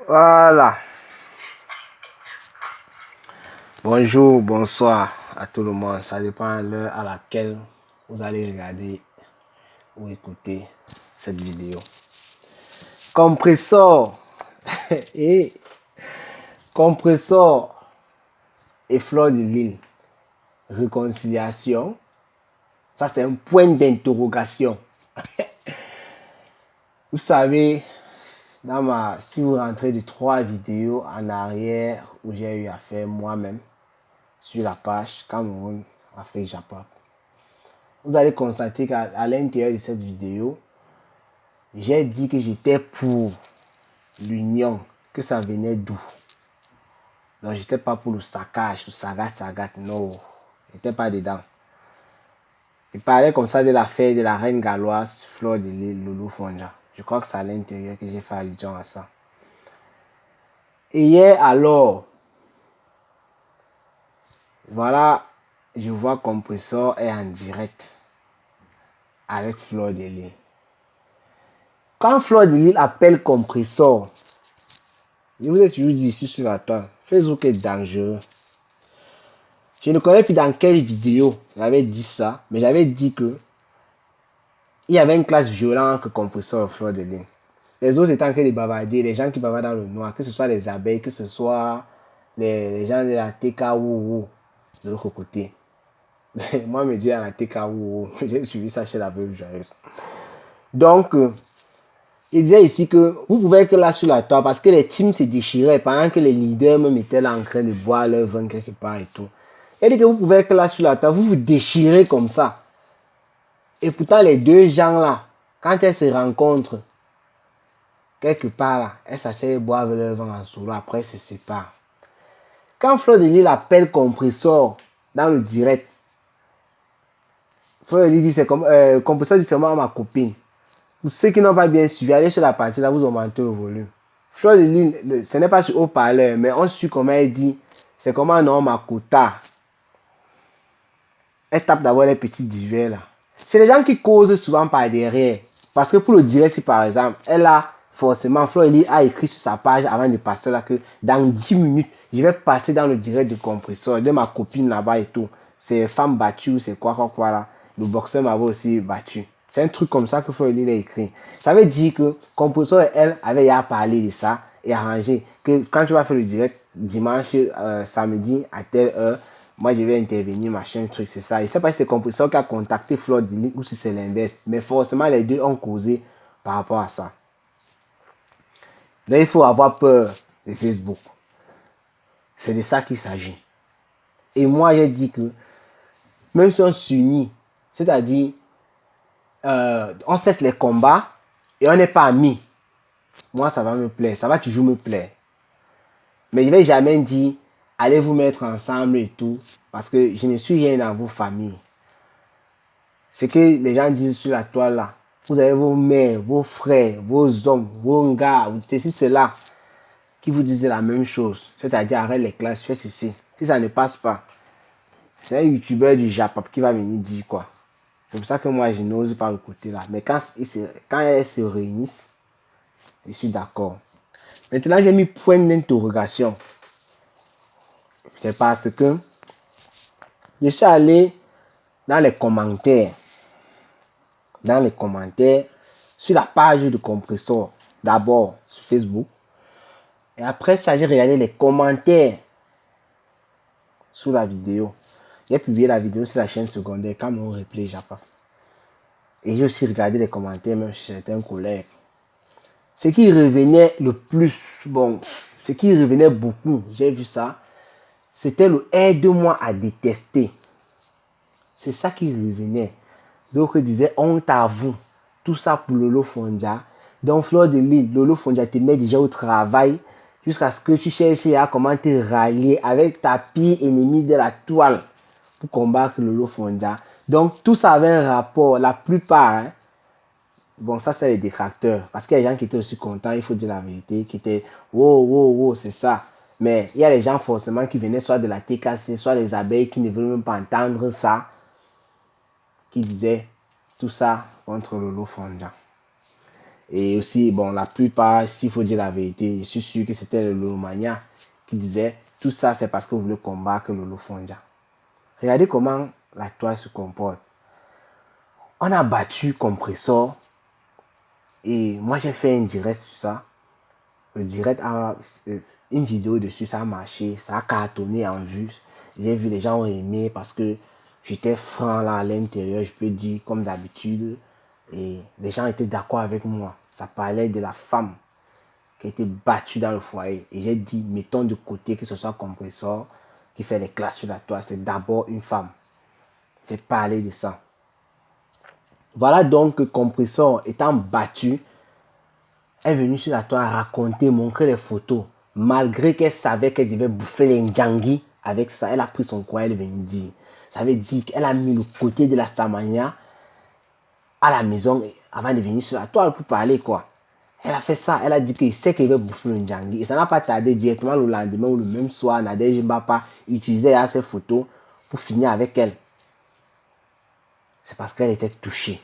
Voilà. Bonjour, bonsoir à tout le monde. Ça dépend de l'heure à laquelle vous allez regarder ou écouter cette vidéo. Compressor et compressor et Fleur de Lys. Réconciliation. Ça, c'est un point d'interrogation. Vous savez, si vous rentrez de 3 vidéos en arrière où j'ai eu à faire moi-même sur la page Cameroun, Afrique, Japon, vous allez constater qu'à l'intérieur de cette vidéo, j'ai dit que j'étais pour l'union, que ça venait d'où. Donc, j'étais pas pour le saccage, le sagat, non. J'étais pas dedans. Il parlait comme ça de l'affaire de la reine galloise, Fleur de Lys, Lolo Fonja. Je crois que c'est à l'intérieur que j'ai fait allusion à ça. Et hier, alors, voilà, je vois Compressor est en direct avec Fleur de Lys. Quand Fleur de Lys appelle Compressor, je vous ai toujours dit ici sur la toile, Facebook est dangereux. Je ne connais plus dans quelle vidéo j'avais dit ça, mais j'avais dit que il y avait une classe violente que Compressor et Fleur de Lys. Les autres étant que les bavarder, les gens qui bavardent dans le noir, que ce soit les abeilles, que ce soit les gens de la TKWO de l'autre côté. Moi, je me dis à la TKWO, j'ai suivi ça chez la veuve joyeuse. Donc, il disait ici que vous pouvez être là sur la table parce que les teams se déchiraient pendant que les leaders me mettaient là en train de boire leur vin quelque part et tout. Il dit que vous pouvez être là sur la table, vous vous déchirez comme ça. Et pourtant, les deux gens là, quand elles se rencontrent, quelque part là, elles s'asseyent et boivent leur vin en solo, après elles se séparent. Quand Fleur de Lys l'appelle Compressor dans le direct, Fleur de Lys dit c'est comme Compressor dit seulement à ma copine. Pour ceux qui n'ont pas bien suivi, allez sur la partie là, vous augmentez le volume. Fleur de Lys, ce n'est pas sur haut-parleur, mais on suit comment elle dit, c'est comme un homme à quota. Elle tape d'abord les petits divers là. C'est les gens qui causent souvent par derrière. Parce que pour le direct, si par exemple, elle a forcément, Fleur de Lys a écrit sur sa page avant de passer là que dans 10 minutes, je vais passer dans le direct de Compressor, de ma copine là-bas et tout. C'est femme battue, c'est quoi là. Le boxeur m'avait aussi battu. C'est un truc comme ça que Fleur de Lys a écrit. Ça veut dire que Compressor et elle avaient déjà parlé de ça et arrangé que quand tu vas faire le direct dimanche, samedi à telle heure, moi je vais intervenir, machin, truc, c'est ça. Je ne sais pas si c'est Compressor qui a contacté Fleur de Lys ou si c'est l'inverse. Mais forcément, les deux ont causé par rapport à ça. Là, il faut avoir peur de Facebook. C'est de ça qu'il s'agit. Et moi, j'ai dit que même si on s'unit, c'est-à-dire, on cesse les combats et on n'est pas amis, moi, ça va me plaire. Ça va toujours me plaire. Mais je ne vais jamais dire, allez vous mettre ensemble et tout, parce que je ne suis rien dans vos familles. C'est que les gens disent sur la toile là, vous avez vos mères, vos frères, vos hommes, vos gars, vous dites ceci, cela, qui vous disent la même chose. C'est-à-dire, arrête les classes, fais ceci. Si ça ne passe pas, c'est un youtubeur du Japon qui va venir dire quoi. C'est pour ça que moi, je n'ose pas le côté là. Mais quand elles se réunissent, je suis d'accord. Maintenant, j'ai mis point d'interrogation. C'est parce que je suis allé dans les commentaires. Sur la page de Compressor. D'abord sur Facebook. Et après ça, j'ai regardé les commentaires sous la vidéo. J'ai publié la vidéo sur la chaîne secondaire Cameroun Replay Japon. Et j'ai aussi regardé les commentaires même chez certains collègues. Ce qui revenait le plus, ce qui revenait beaucoup, j'ai vu ça, c'était le aide-moi à détester. C'est ça qui revenait. Donc, il disait honte à vous. Tout ça pour Lolo Fonja. Donc, Fleur de Lys, Lolo Fonja te met déjà au travail jusqu'à ce que tu cherches à comment te rallier avec ta pire ennemie de la toile pour combattre Lolo Fonja. Donc, tout ça avait un rapport. La plupart, hein. Bon, ça, c'est les détracteurs. Parce qu'il y a des gens qui étaient aussi contents, il faut dire la vérité, qui étaient wow, c'est ça. Mais il y a les gens forcément qui venaient soit de la TKC, soit les abeilles qui ne veulent même pas entendre ça, qui disaient tout ça contre Lolo Fonja. Et aussi, bon, la plupart, s'il faut dire la vérité, je suis sûr que c'était le Lolomania qui disait tout ça, c'est parce que vous voulez combattre Lolo Fonja. Regardez comment la toile se comporte. On a battu Compressor et moi j'ai fait un direct sur ça. Le direct a une vidéo dessus, ça a marché, ça a cartonné en vue. J'ai vu les gens ont aimé parce que j'étais franc là à l'intérieur, je peux dire comme d'habitude. Et les gens étaient d'accord avec moi. Ça parlait de la femme qui a été battue dans le foyer. Et j'ai dit, mettons de côté que ce soit Compressor qui fait les classes sur la toile. C'est d'abord une femme. J'ai parlé de ça. Voilà donc que Compressor étant battu est venue sur la toile raconter, montrer les photos. Malgré qu'elle savait qu'elle devait bouffer les Ndjangi avec ça, elle a pris son coin, elle est venue dire. Ça veut dire qu'elle a mis le côté de la Samania à la maison avant de venir sur la toile pour parler quoi. Elle a fait ça, elle a dit qu'il sait qu'elle veut bouffer le Ndjangi. Et ça n'a pas tardé directement le lendemain ou le même soir, Nadège Mbapa utilisait ses photos pour finir avec elle. C'est parce qu'elle était touchée.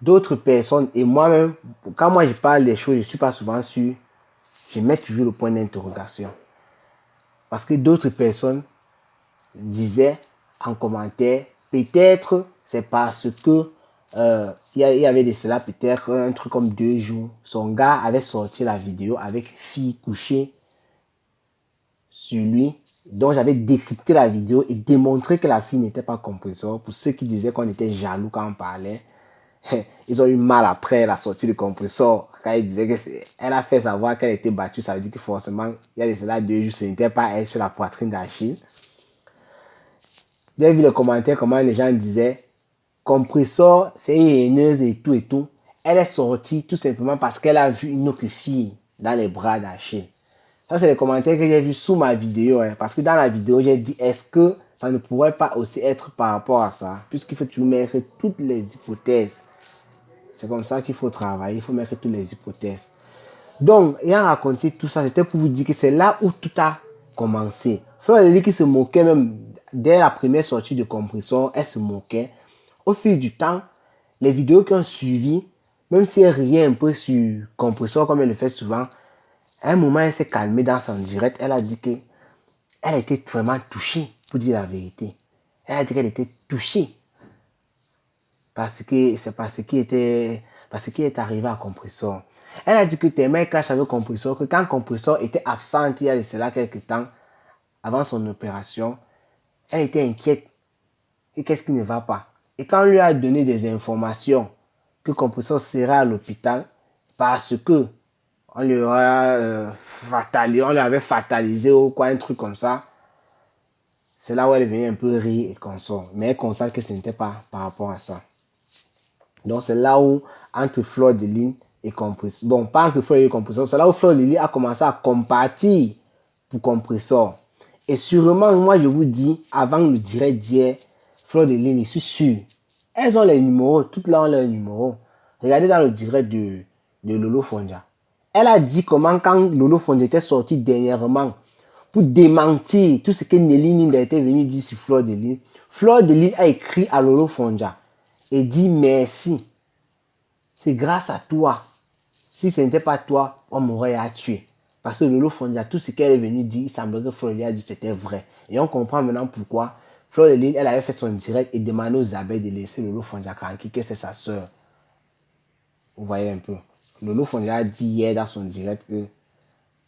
D'autres personnes, et moi-même, quand moi je parle des choses, je ne suis pas souvent sûr, je mets toujours le point d'interrogation. Parce que d'autres personnes disaient en commentaire, peut-être c'est parce que il y avait de cela peut-être un truc comme 2 jours, son gars avait sorti la vidéo avec fille couchée sur lui. Donc j'avais décrypté la vidéo et démontré que la fille n'était pas Compressor. Pour ceux qui disaient qu'on était jaloux quand on parlait, ils ont eu mal après la sortie du Compressor. Quand ils disaient qu'elle a fait savoir qu'elle était battue, ça veut dire que forcément, il y a de cela 2 jours, ce n'était pas elle sur la poitrine d'Achille. J'ai vu les commentaires, comment les gens disaient, Compressor, c'est une haineuse et tout et tout. Elle est sortie tout simplement parce qu'elle a vu une autre fille dans les bras d'Achille. Ça, c'est les commentaires que j'ai vus sous ma vidéo. Parce que dans la vidéo, j'ai dit, est-ce que ça ne pourrait pas aussi être par rapport à ça? Puisqu'il faut toujours mettre toutes les hypothèses. C'est comme ça qu'il faut travailler, il faut mettre toutes les hypothèses. Donc, ayant raconté tout ça, c'était pour vous dire que c'est là où tout a commencé. Fleur de Lis qui se moquait même dès la première sortie de Compressor, elle se moquait. Au fil du temps, les vidéos qui ont suivi, même si elle riait un peu sur Compressor comme elle le fait souvent, à un moment, elle s'est calmée dans son direct. Elle a dit qu'elle était vraiment touchée, pour dire la vérité. Elle a dit qu'elle était touchée. Parce que c'est parce qu'il est arrivé à Compressor. Elle a dit que tellement elle clash avec Compressor, que quand Compressor était absente il y a de cela quelques temps, avant son opération, elle était inquiète. Et qu'est-ce qui ne va pas? Et quand on lui a donné des informations que Compressor sera à l'hôpital, parce que on lui avait fatalisé ou quoi, un truc comme ça, c'est là où elle est venue un peu rire et consort. Mais elle constate que ce n'était pas par rapport à ça. Donc c'est là où, entre Fleur de Lis et Compressor, bon, pas entre Fleur de Lis et Compressor, c'est là où Fleur de Lis a commencé à compatir pour Compressor. Et sûrement, moi je vous dis, avant le direct d'hier, Fleur de Lis, je suis sûr, elles ont les numéros, toutes là ont leurs numéros. Regardez dans le direct de Lolo Fonja. Elle a dit comment quand Lolo Fonja était sorti dernièrement pour démentir tout ce que Nelly Ninda était venu dire sur Fleur de Lis a écrit à Lolo Fonja et dit merci. C'est grâce à toi. Si ce n'était pas toi, on m'aurait tué. Parce que Lolo Fonja, tout ce qu'elle est venue dire, il semblerait que Fleur de Lis a dit c'était vrai. Et on comprend maintenant pourquoi Fleur de Lis, elle avait fait son direct et demandé aux abeilles de laisser Lolo Fonja tranquille, que c'est sa soeur. Vous voyez un peu. Lolo Fonja a dit hier dans son direct que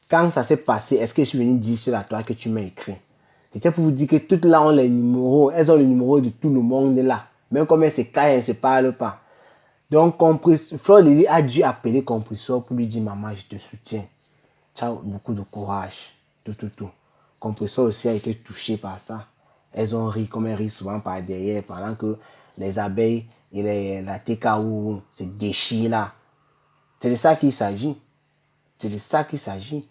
quand ça s'est passé, est-ce que je suis venu dire sur la toile que tu m'as écrit? C'était pour vous dire que toutes là ont les numéros. Elles ont le numéro de tout le monde là. Même comme elles se cachent, elles ne se parlent pas. Donc, Fleur de Lis a dû appeler Compressor pour lui dire, maman, je te soutiens. Tu as beaucoup de courage. Tout. Compressor aussi a été touché par ça. Elles ont ri comme elles rient souvent par derrière pendant que les abeilles et la TKO se déchirent là. C'est de ça qu'il s'agit. C'est de ça qu'il s'agit.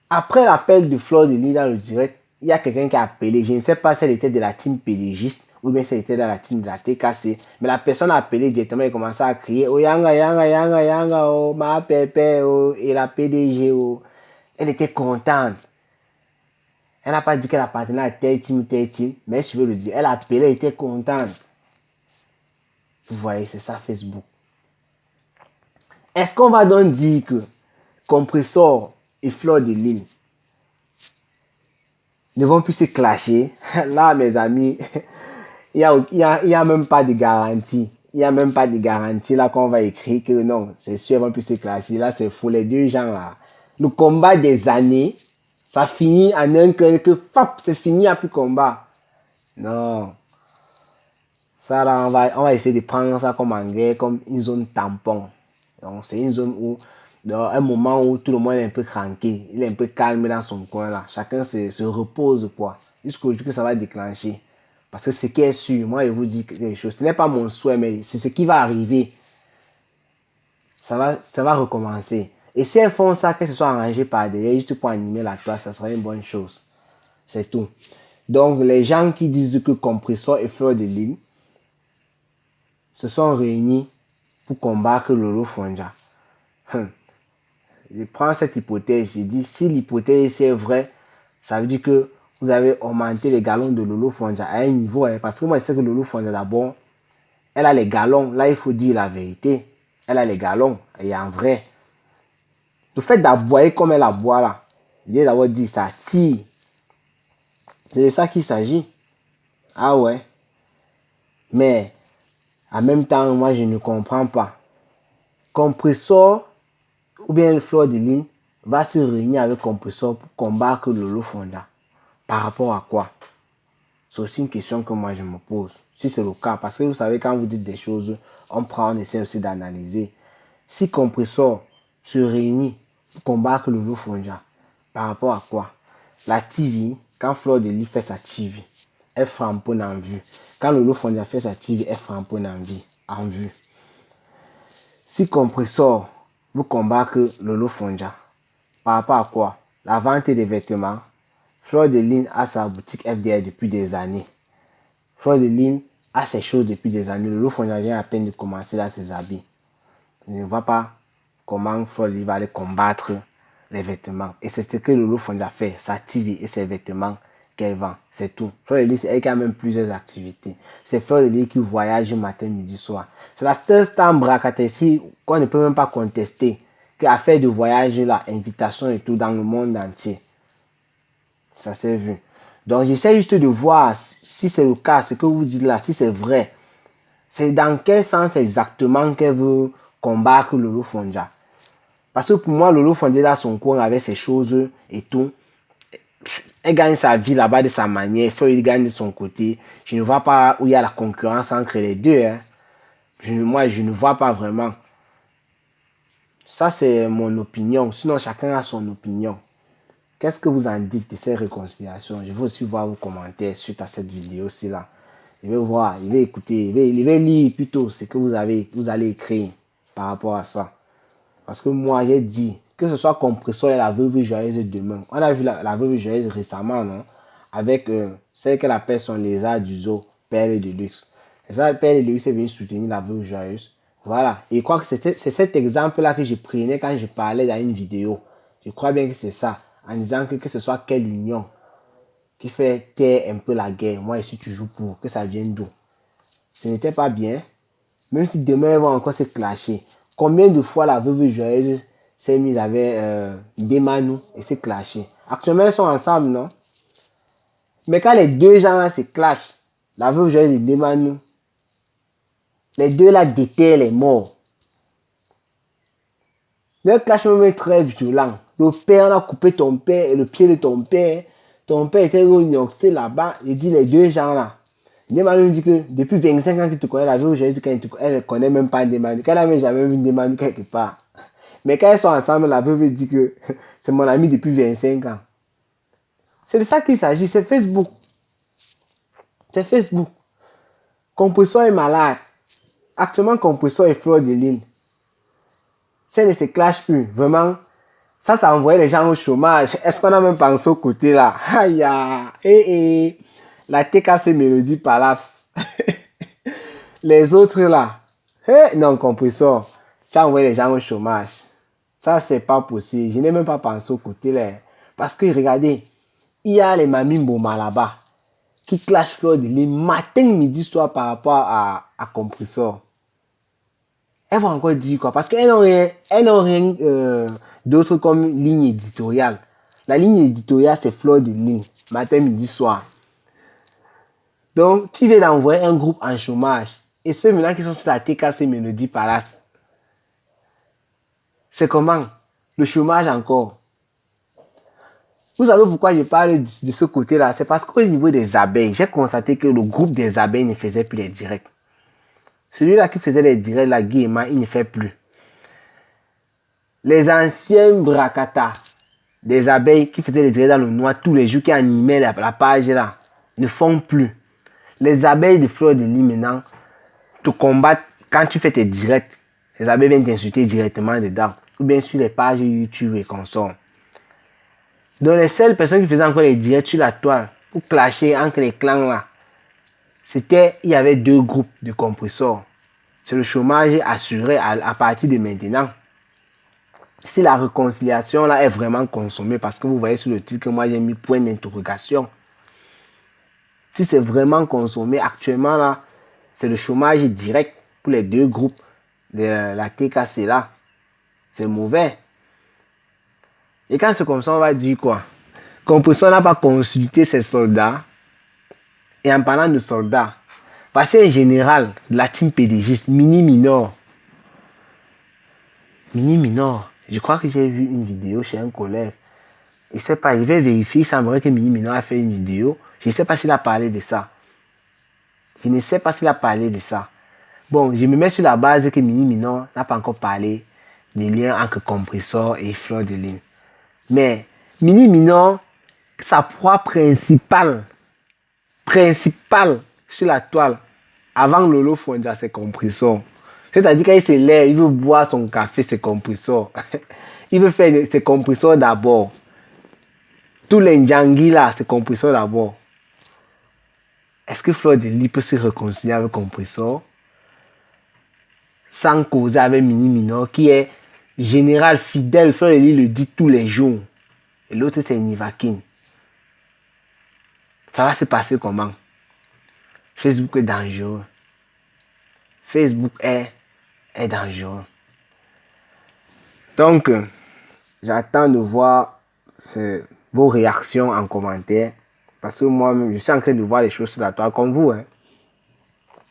Après l'appel de Fleur de Lis dans le direct, il y a quelqu'un qui a appelé. Je ne sais pas si elle était de la team pélégiste ou bien si elle était dans la team de la TKC. Mais la personne a appelé directement et commençait à crier oh yanga, oh ma pépé, oh, et la PDG, oh. Elle était contente. Elle n'a pas dit qu'elle appartenait à tel team, mais je veux le dire. Elle a appelé, elle était contente. Vous voyez, c'est ça Facebook. Est-ce qu'on va donc dire que Compressor et Fleur de Lune ne vont plus se clasher? Là, mes amis, il y a même pas de garantie. Il n'y a même pas de garantie là qu'on va écrire que non, c'est sûr, ils vont plus se clasher. Là, c'est fou. Les deux gens là. Le combat des années, ça finit en un que fap, c'est fini, il n'y a plus de combat. Non. Ça là, on va essayer de prendre ça comme en guerre, comme une zone tampon. Donc, c'est une zone où, dans un moment où tout le monde est un peu cranké, il est un peu calme dans son coin là. Chacun se repose quoi. Jusqu'au jour que ça va déclencher. Parce que ce qui est sûr, moi je vous dis quelque chose, ce n'est pas mon souhait, mais c'est ce qui va arriver. Ça va recommencer. Et si elles font ça, qu'elles se soient arrangées par derrière, juste pour animer la classe, ça serait une bonne chose. C'est tout. Donc, les gens qui disent que Compressor et Fleur de Lune se sont réunis pour combattre Lolo Fonja. Je prends cette hypothèse, je dis, si l'hypothèse est vraie, ça veut dire que vous avez augmenté les galons de Lolo Fonja à un niveau. Parce que moi, je sais que Lolo Fonja, d'abord, elle a les galons. Là, il faut dire la vérité. Elle a les galons. Et en vrai, le fait d'aboyer comme elle aboie là, je viens d'avoir dit, ça tire. C'est de ça qu'il s'agit. Ah ouais. Mais, en même temps, moi, je ne comprends pas. Compressor ou bien Fleur de Lune va se réunir avec Compressor pour combattre Lolo Fonda. Par rapport à quoi? C'est aussi une question que moi je me pose. Si c'est le cas, parce que vous savez, quand vous dites des choses, on essaie aussi d'analyser. Si Compressor se réunit pour combattre Lolo Fonda, par rapport à quoi? La TV, quand Fleur de Lune fait sa TV, elle framponne en vue. Quand Lolo Fonda fait sa TV, elle framponne en vue. Si Compressor vous combattre Lolo Fonja, par rapport à quoi? La vente des vêtements. Fleur de Lune a sa boutique FDR depuis des années. Fleur de Lune a ses choses depuis des années. Lolo Fonja vient à peine de commencer là ses habits. Je ne vois pas comment Fleur de Lune va aller combattre les vêtements. Et c'est ce que Lolo Fonja fait, sa TV et ses vêtements qu'elle vend. C'est tout. Fleur de Lune, c'est elle qui a même plusieurs activités. C'est Fleur de Lune qui voyage matin, midi, soir. C'est la seule star ici qu'on ne peut même pas contester. Que affaire de voyage, là, invitation et tout dans le monde entier. Ça s'est vu. Donc j'essaie juste de voir si c'est le cas, ce que vous dites là, si c'est vrai. C'est dans quel sens exactement qu'elle veut combattre Lolo Fonja. Parce que pour moi, Lolo Fonja dans son coin avec ses choses et tout. Elle gagne sa vie là-bas de sa manière. Il gagne de son côté. Je ne vois pas où il y a la concurrence entre les deux. Hein. Moi, je ne vois pas vraiment. Ça, c'est mon opinion. Sinon, chacun a son opinion. Qu'est-ce que vous en dites de ces réconciliations? Je veux aussi voir vos commentaires suite à cette vidéo-ci là. Je vais voir, je vais écouter, je vais lire plutôt ce que vous allez écrire par rapport à ça. Parce que moi, j'ai dit, que ce soit Compressor et la veuve joyeuse demain. On a vu la veuve joyeuse récemment, non? Avec celle qu'elle appelle son lézard du zoo, Perle de luxe. Et ça, Perle de luxe est venu soutenir la veuve joyeuse. Voilà. Et je crois que c'est cet exemple-là que je prenais quand je parlais dans une vidéo. Je crois bien que c'est ça. En disant que ce soit quelle union qui fait taire un peu la guerre. Moi, ici, tu joues pour que ça vienne d'où? Ce n'était pas bien. Même si demain, elles vont encore se clasher. Combien de fois la veuve joyeuse s'est mise avec Demanou et s'est clashée? Actuellement, elles sont ensemble, non? Mais quand les deux gens là se clashent, la veuve joyeuse et Demanou, les deux là déterrent les morts. Le clash même est très violent. Le père, on a coupé ton père et le pied de ton père. Ton père était rognoxé là-bas. Il dit les deux gens là. Demanou dit que depuis 25 ans qu'il te connaît, la veuve joyeuse dit qu'elle ne connaît même pas Demanou. Qu'elle n'a même jamais vu Demanou quelque part. Mais quand ils sont ensemble, la veuve dit que c'est mon ami depuis 25 ans. C'est de ça qu'il s'agit. C'est Facebook. C'est Facebook. Compressor est malade. Actuellement, Compressor est Fleur de Lune. Ça ne se clash plus. Vraiment, ça a envoyé les gens au chômage. Est-ce qu'on a même pensé au côté là? Aïe, la TKC Mélodie Palace. Les autres là. Non, Compressor, tu as envoyé les gens au chômage. Ça, c'est pas possible. Je n'ai même pas pensé au côté là. Parce que regardez, il y a les mamies Mboma là-bas qui clashent Fleur de Lune matin, midi, soir par rapport à Compressor. elles vont encore dire quoi? Parce qu'elles n'ont rien d'autre comme ligne éditoriale. La ligne éditoriale, c'est Fleur de Lys, matin, midi, soir. Donc, tu viens d'envoyer un groupe en chômage. Et ceux maintenant qui sont sur la TKC Mélodie Palace, c'est comment? Le chômage encore. Vous savez pourquoi je parle de ce côté-là? C'est parce qu'au niveau des abeilles, j'ai constaté que le groupe des abeilles ne faisait plus les directs. Celui-là qui faisait les directs, la Guéma, il ne fait plus. Les anciens bracata des abeilles qui faisaient les directs dans le noir tous les jours, qui animaient la page là, ne font plus. Les abeilles de Fleur de Lys maintenant te combattent quand tu fais tes directs. Les abeilles viennent t'insulter directement dedans. Ou bien sur les pages YouTube et consorts. Donc les seules personnes qui faisaient encore les directs sur la toile pour clasher entre les clans là, il y avait 2 groupes de compresseurs. C'est le chômage assuré à partir de maintenant. Si la réconciliation là est vraiment consommée, parce que vous voyez sur le titre que moi j'ai mis point d'interrogation. Si c'est vraiment consommé actuellement là, c'est le chômage direct pour les 2 groupes de la TKC là. C'est mauvais. Et quand c'est comme ça, on va dire quoi? Compresseur n'a pas consulté ses soldats. Et en parlant de soldats, voici un général de la team PDG, Mini Minor. Mini Minor, je crois que j'ai vu une vidéo chez un collègue. Je ne sais pas, je vais vérifier. Il semblerait que Mini Minor a fait une vidéo. Je ne sais pas s'il a parlé de ça. Je ne sais pas s'il a parlé de ça. Bon, je me mets sur la base que Mini Minor n'a pas encore parlé des liens entre compresseur et Fleur de Lys. Mais Mini Minor, sa proie principale sur la toile, avant Lolo Fondia, c'est compresseur. C'est-à-dire qu'il se lève, il veut boire son café, c'est compresseur. Il veut faire ses compresseurs d'abord. Tous les Ndjangui là, c'est compresseur d'abord. Est-ce que Fleur de Lys peut se réconcilier avec compresseur sans causer avec Mini Minor qui est général fidèle? Fleur de Lys le dit tous les jours. Et l'autre c'est Nivakin. Ça va se passer comment? Facebook est dangereux. Facebook est dangereux. Donc, j'attends de voir vos réactions en commentaire. Parce que moi-même, je suis en train de voir les choses sur la toile comme vous. Hein.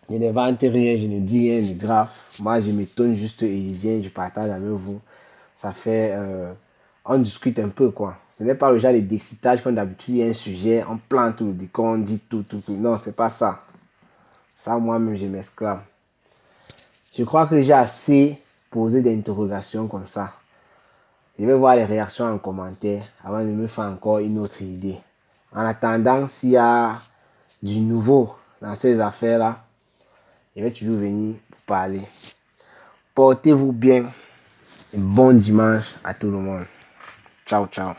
Je ne vante rien, je ne dis rien de grave. Moi, je m'étonne juste et je viens, je partage avec vous. Ça fait... on discute un peu, quoi. Ce n'est pas le genre de décryptage comme d'habitude, il y a un sujet, on plante tout le décor, on dit tout. Non, c'est pas ça. Ça, moi-même, je m'esclave. Je crois que j'ai assez posé d'interrogations comme ça. Je vais voir les réactions en commentaire avant de me faire encore une autre idée. En attendant, s'il y a du nouveau dans ces affaires-là, je vais toujours venir pour parler. Portez-vous bien et bon dimanche à tout le monde. Ciao, ciao.